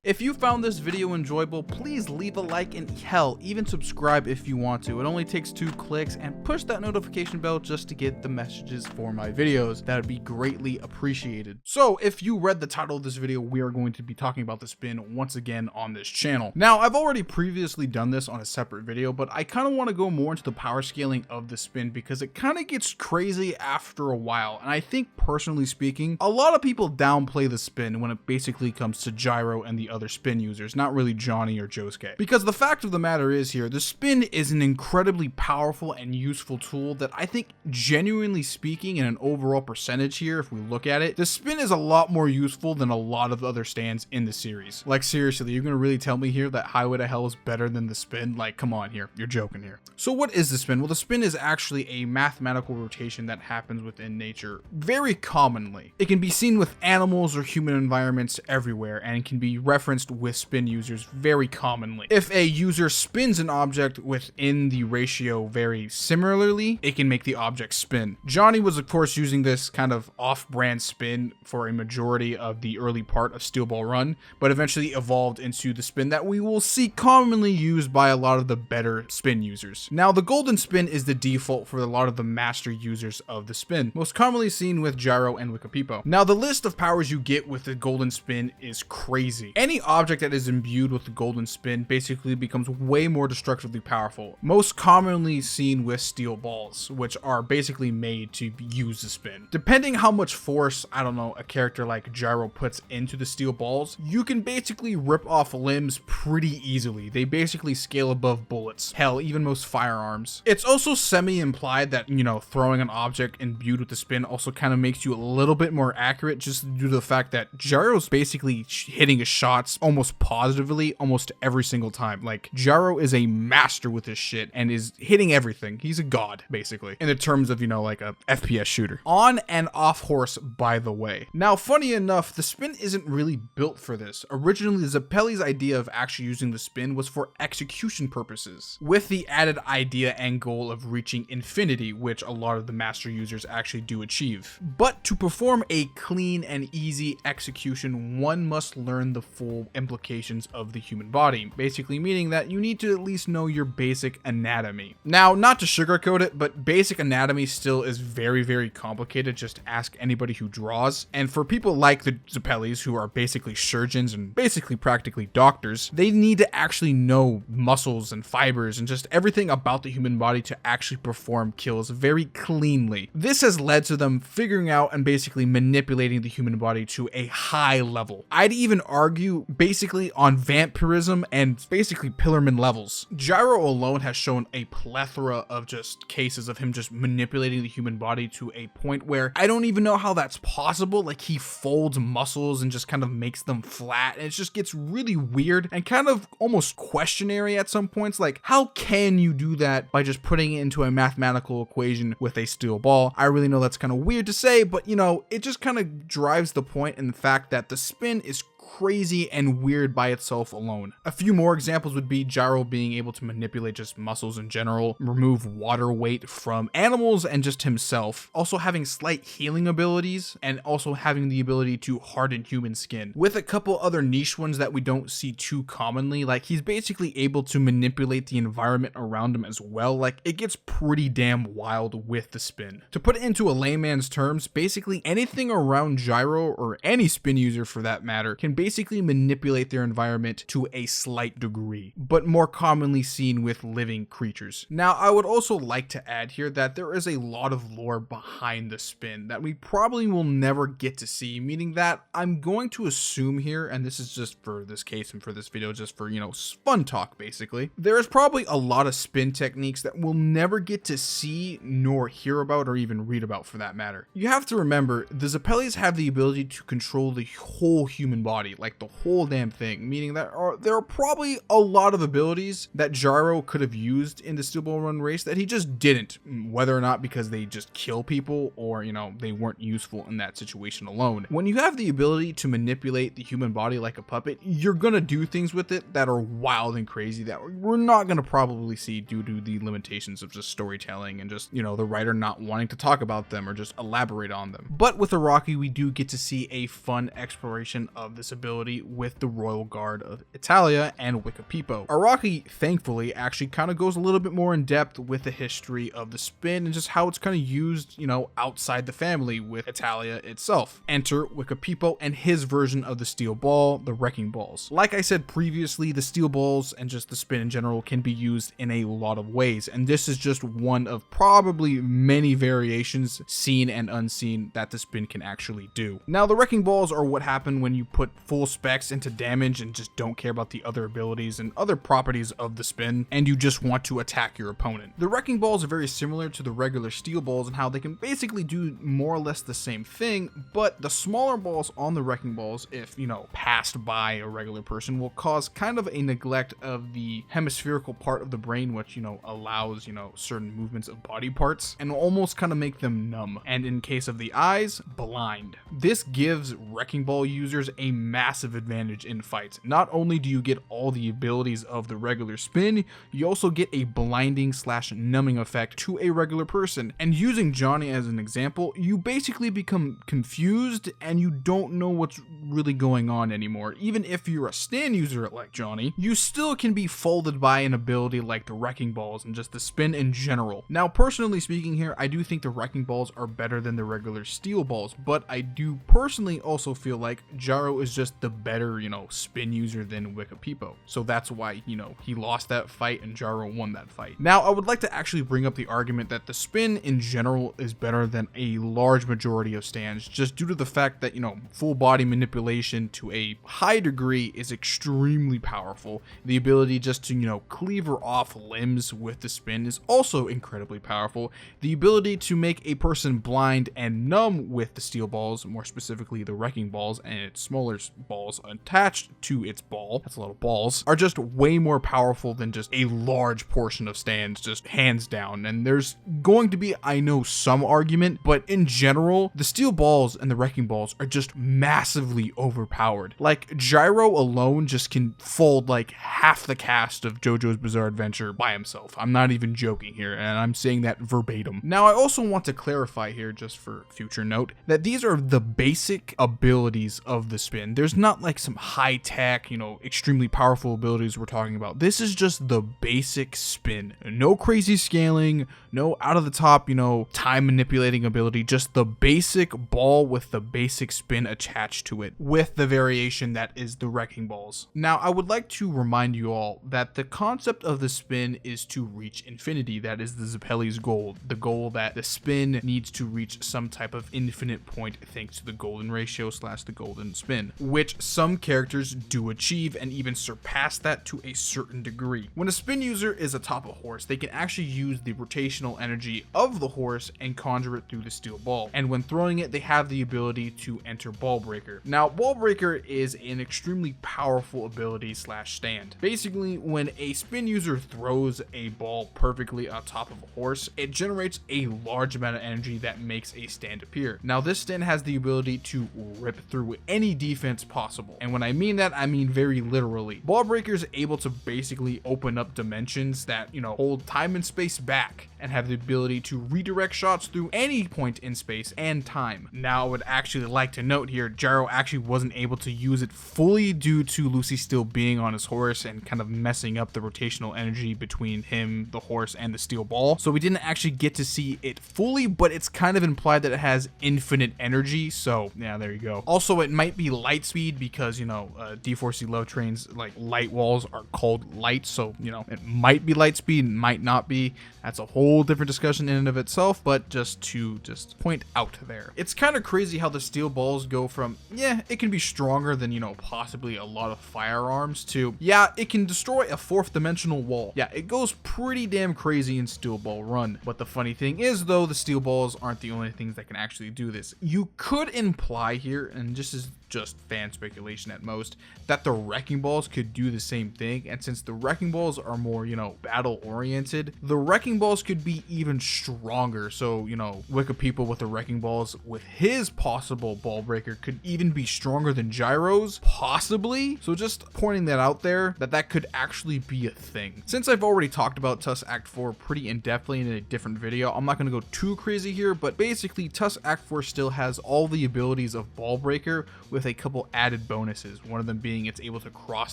If you found this video enjoyable, please leave a like and hell, even subscribe if you want to. It only takes 2 clicks, and push that notification bell just to get the messages for my videos. That would be greatly appreciated. So if you read the title of this video, we are going to be talking about the spin once again on this channel. Now, I've already previously done this on a separate video, but I kind of want to go more into the power scaling of the spin because it kind of gets crazy after a while. And I think, personally speaking, a lot of people downplay the spin when it basically comes to Gyro and the other spin users, not really Johnny or Josuke. Because the fact of the matter is here, the spin is an incredibly powerful and useful tool that I think, genuinely speaking, in an overall percentage here, if we look at it, the spin is a lot more useful than a lot of other stands in the series. Like, seriously, you're gonna really tell me here that Highway to Hell is better than the spin? Like, come on here, you're joking here. So what is the spin? Well, the spin is actually a mathematical rotation that happens within nature very commonly. It can be seen with animals or human environments everywhere, and can be referenced with spin users very commonly. If a user spins an object within the ratio very similarly, it can make the object spin. Johnny was of course using this kind of off-brand spin for a majority of the early part of Steel Ball Run, but eventually evolved into the spin that we will see commonly used by a lot of the better spin users. Now, the golden spin is the default for a lot of the master users of the spin, most commonly seen with Gyro and Wikapipo. Now, the list of powers you get with the golden spin is crazy. Any object that is imbued with the golden spin basically becomes way more destructively powerful, most commonly seen with steel balls, which are basically made to use the spin. Depending how much force, I don't know, a character like Gyro puts into the steel balls, you can basically rip off limbs pretty easily. They basically scale above bullets, hell, even most firearms. It's also semi-implied that, you know, throwing an object imbued with the spin also kind of makes you a little bit more accurate, just due to the fact that Gyro's basically hitting his shots almost positively almost every single time. Like, Gyro is a master with this shit and is hitting everything. He's a god, basically, in the terms of, you know, like a FPS shooter. On and off horse, by the way. Now, funny enough, the spin isn't really built for this. Originally, Zeppeli's idea of actually using the spin was for execution purposes, with the added idea and goal of reaching infinity, which a lot of the master users actually do achieve. But to perform a clean and easy execution, one must learn the full implications of the human body, basically meaning that you need to at least know your basic anatomy. Now, not to sugarcoat it, but basic anatomy still is very, very complicated. Just ask anybody who draws. And for people like the Zeppelis, who are basically surgeons and basically practically doctors, they need to actually know muscles and fibers and just everything about the human body to actually perform kills very cleanly. This has led to them figuring out and basically manipulating the human body to a high level. I'd even argue basically on vampirism and basically Pillarman levels. Gyro alone has shown a plethora of just cases of him just manipulating the human body to a point where I don't even know how that's possible. Like, he folds muscles and just kind of makes them flat, and it just gets really weird and kind of almost questionary at some points. Like, how can you do that by just putting it into a mathematical equation with a steel ball? I really know that's kind of weird to say, but you know, it just kind of drives the point in the fact that the spin is crazy and weird by itself alone. A few more examples would be Gyro being able to manipulate just muscles in general, remove water weight from animals and just himself, also having slight healing abilities, and also having the ability to harden human skin, with a couple other niche ones that we don't see too commonly. Like, he's basically able to manipulate the environment around him as well. Like, it gets pretty damn wild with the spin. To put it into a layman's terms, basically anything around Gyro, or any spin user for that matter, can basically manipulate their environment to a slight degree, but more commonly seen with living creatures. Now, I would also like to add here that there is a lot of lore behind the spin that we probably will never get to see, meaning that I'm going to assume here, and this is just for this case and for this video, just for, you know, fun talk basically, there is probably a lot of spin techniques that we'll never get to see nor hear about or even read about for that matter. You have to remember, the Zeppelis have the ability to control the whole human body. body, like the whole damn thing, meaning that there are probably a lot of abilities that Gyro could have used in the Steel Ball Run race that he just didn't, whether or not because they just kill people or, you know, they weren't useful in that situation alone. When you have the ability to manipulate the human body like a puppet, you're gonna do things with it that are wild and crazy that we're not gonna probably see due to the limitations of just storytelling and just, you know, the writer not wanting to talk about them or just elaborate on them. But with Araki, we do get to see a fun exploration of this ability with the Royal Guard of Italia and Wikapipo. Araki, thankfully, actually kind of goes a little bit more in depth with the history of the spin and just how it's kind of used, you know, outside the family with Italia itself. Enter Wikapipo and his version of the steel ball, the wrecking balls. Like I said previously, the steel balls and just the spin in general can be used in a lot of ways, and this is just one of probably many variations, seen and unseen, that the spin can actually do. Now, the wrecking balls are what happen when you put full specs into damage and just don't care about the other abilities and other properties of the spin, and you just want to attack your opponent. The wrecking balls are very similar to the regular steel balls in how they can basically do more or less the same thing, but the smaller balls on the wrecking balls, if, you know, passed by a regular person, will cause kind of a neglect of the hemispherical part of the brain, which, you know, allows, you know, certain movements of body parts, and almost kind of make them numb, and in case of the eyes, blind. This gives wrecking ball users a massive advantage in fights. Not only do you get all the abilities of the regular spin, you also get a blinding / numbing effect to a regular person. And using Johnny as an example, you basically become confused and you don't know what's really going on anymore. Even if you're a stand user like Johnny, you still can be folded by an ability like the wrecking balls and just the spin in general. Now, personally speaking here, I do think the wrecking balls are better than the regular steel balls, but I do personally also feel like Gyro is just the better, you know, spin user than Wikapipo. So that's why, you know, he lost that fight and Gyro won that fight. Now, I would like to actually bring up the argument that the spin in general is better than a large majority of stands, just due to the fact that, you know, full body manipulation to a high degree is extremely powerful. The ability just to, you know, cleaver off limbs with the spin is also incredibly powerful. The ability to make a person blind and numb with the steel balls, more specifically the wrecking balls and its smaller balls attached to its ball, that's a lot of balls, are just way more powerful than just a large portion of stands, just hands down. And there's going to be, I know, some argument, but in general, the steel balls and the wrecking balls are just massively overpowered. Like, Gyro alone just can fold like half the cast of JoJo's Bizarre Adventure by himself. I'm not even joking here, and I'm saying that verbatim. Now, I also want to clarify here, just for future note, that these are the basic abilities of the spin. There's not like some high-tech, you know, extremely powerful abilities we're talking about. This is just the basic spin. No crazy scaling, no out-of-the-top, you know, time manipulating ability, just the basic ball with the basic spin attached to it, with the variation that is the wrecking balls. Now, I would like to remind you all that the concept of the spin is to reach infinity. That is the Zeppeli's goal, the goal that the spin needs to reach some type of infinite point thanks to the golden ratio / the golden spin, which some characters do achieve and even surpass that to a certain degree. When a spin user is atop a horse, they can actually use the rotational energy of the horse and conjure it through the steel ball, and when throwing it, they have the ability to enter Ball Breaker. Now, Ball Breaker is an extremely powerful ability / stand. Basically, when a spin user throws a ball perfectly on top of a horse, it generates a large amount of energy that makes a stand appear. Now, this stand has the ability to rip through any defense possible, and when I mean that, I mean very literally. Ball Breaker is able to basically open up dimensions that, you know, hold time and space back and have the ability to redirect shots through any point in space and time. Now, I would actually like to note here, Gyro actually wasn't able to use it fully due to Lucy still being on his horse and kind of messing up the rotational energy between him, the horse, and the steel ball. So we didn't actually get to see it fully, but it's kind of implied that it has infinite energy. So yeah, there you go. Also, it might be light speed because, you know, D4C Love Train's like light walls are called light. So, you know, it might be light speed, might not be. That's a whole different discussion in and of itself, but just to point out there. It's kind of crazy how the steel balls go from, yeah, it can be stronger than, you know, possibly a lot of firearms to, yeah, it can destroy a 4th dimensional wall. Yeah, it goes pretty damn crazy in Steel Ball Run. But the funny thing is, though, the steel balls aren't the only things that can actually do this. You could imply here, and just as just fan speculation at most, that the wrecking balls could do the same thing. And since the wrecking balls are more, battle oriented, the wrecking balls could be even stronger. So, Wicca people with the wrecking balls with his possible ball breaker could even be stronger than Gyro's, possibly. So just pointing that out there, that could actually be a thing. Since I've already talked about Tusk Act 4 pretty in-depthly in a different video, I'm not going to go too crazy here, but basically Tusk Act 4 still has all the abilities of ball breaker with a couple added bonuses. One of them being it's able to cross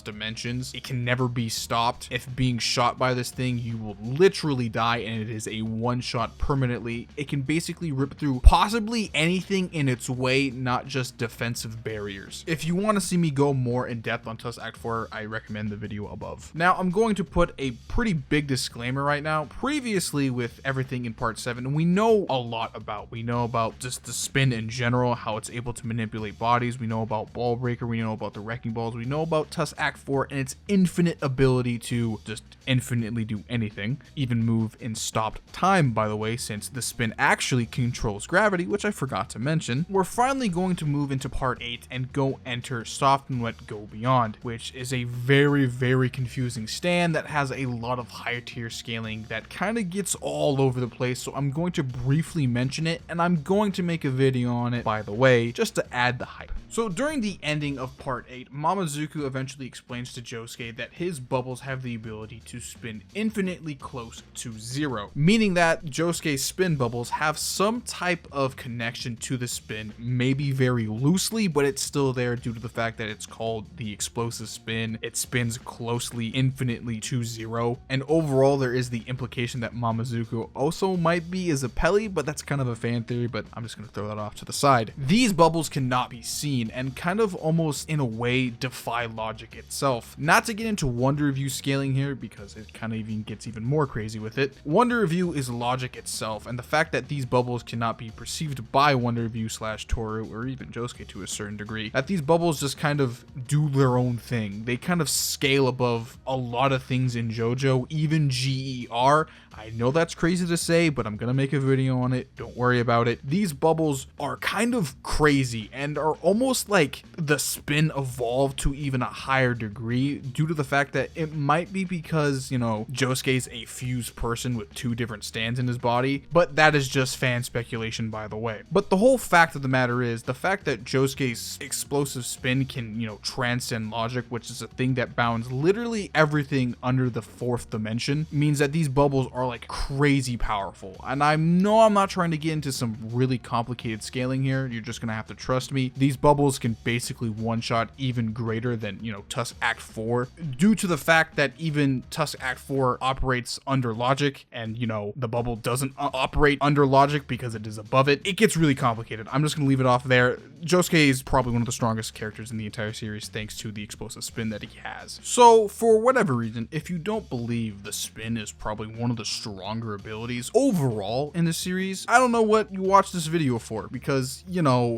dimensions. It can never be stopped. If being shot by this thing, you will literally die, and it is a one-shot permanently. It can basically rip through possibly anything in its way, not just defensive barriers. If you want to see me go more in depth on Tusk Act 4, I recommend the video above. Now, I'm going to put a pretty big disclaimer right now. Previously, with everything in part 7, we know a lot about. We know about just the spin in general, how it's able to manipulate bodies. We know about ball breaker. We know about the wrecking balls. We know about Tusk Act 4 and its infinite ability to just infinitely do anything, even move in stopped time, by the way, since the spin actually controls gravity, which I forgot to mention. We're finally going to move into part 8 and go enter soft and wet go beyond, which is a very, very confusing stand that has a lot of higher tier scaling that kind of gets all over the place. So I'm going to briefly mention it, and I'm going to make a video on it, by the way, just to add the hype. So during the ending of part 8, Mamazuku eventually explains to Josuke that his bubbles have the ability to spin infinitely close to 0, meaning that Josuke's spin bubbles have some type of connection to the spin, maybe very loosely, but it's still there due to the fact that it's called the explosive spin. It spins closely infinitely to 0, and overall there is the implication that Mamazuku also might be a Zeppeli, but that's kind of a fan theory, but I'm just going to throw that off to the side. These bubbles cannot be seen and kind of almost in a way defy logic itself. Not to get into Wonder Review scaling here because it kind of even gets even more crazy with it. Wonder Review is logic itself, and the fact that these bubbles cannot be perceived by Wonder Review / Toru or even Josuke to a certain degree, that these bubbles just kind of do their own thing. They kind of scale above a lot of things in JoJo, even GER. I know that's crazy to say, but I'm gonna make a video on it. Don't worry about it. These bubbles are kind of crazy and are almost like the spin evolved to even a higher degree due to the fact that it might be because, Josuke's a fused person with 2 different stands in his body, but that is just fan speculation, by the way. But the whole fact of the matter is the fact that Josuke's explosive spin can, transcend logic, which is a thing that bounds literally everything under the 4th dimension, means that these bubbles are like crazy powerful. And I'm not trying to get into some really complicated scaling here. You're just gonna have to trust me. These bubbles can basically one-shot even greater than, Tusk Act 4, due to the fact that even Tusk Act 4 operates under logic, and the bubble doesn't operate under logic because it is above it. It gets really complicated. I'm just gonna leave it off there. Josuke is probably one of the strongest characters in the entire series thanks to the explosive spin that he has. So for whatever reason, if you don't believe the spin is probably one of the stronger abilities overall in the series, I don't know what you watch this video for, because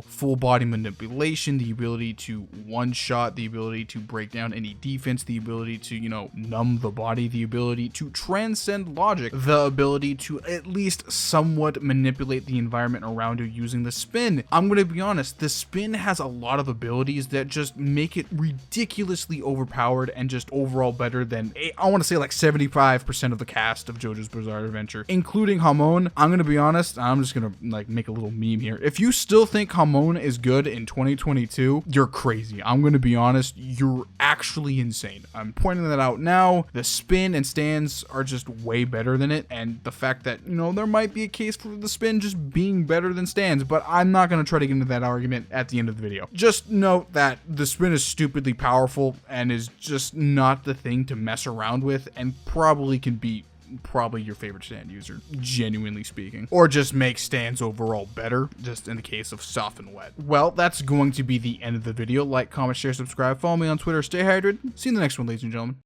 full body manipulation, the ability to one-shot, the ability to break down any defense, the ability to numb the body, the ability to transcend logic, the ability to at least somewhat manipulate the environment around you using the spin. I'm gonna be honest, the spin has a lot of abilities that just make it ridiculously overpowered and just overall better than, I want to say, like 75% of the cast of JoJo's Bizarre Adventure, including Hamon. I'm gonna be honest, I'm just gonna make a little meme here. If you still think Hamon is good in 2022, you're crazy. I'm gonna be honest, you're actually insane. I'm pointing that out now. The spin and stands are just way better than it, and the fact that there might be a case for the spin just being better than stands, but I'm not gonna try to get into that argument at the end of the video. Just note that the spin is stupidly powerful and is just not the thing to mess around with, and probably can beat your favorite stand user, genuinely speaking, or just make stands overall better, just in the case of soft and wet. Well, that's going to be the end of the video. Like, comment, share, subscribe, follow me on Twitter, stay hydrated. See you in the next one, ladies and gentlemen.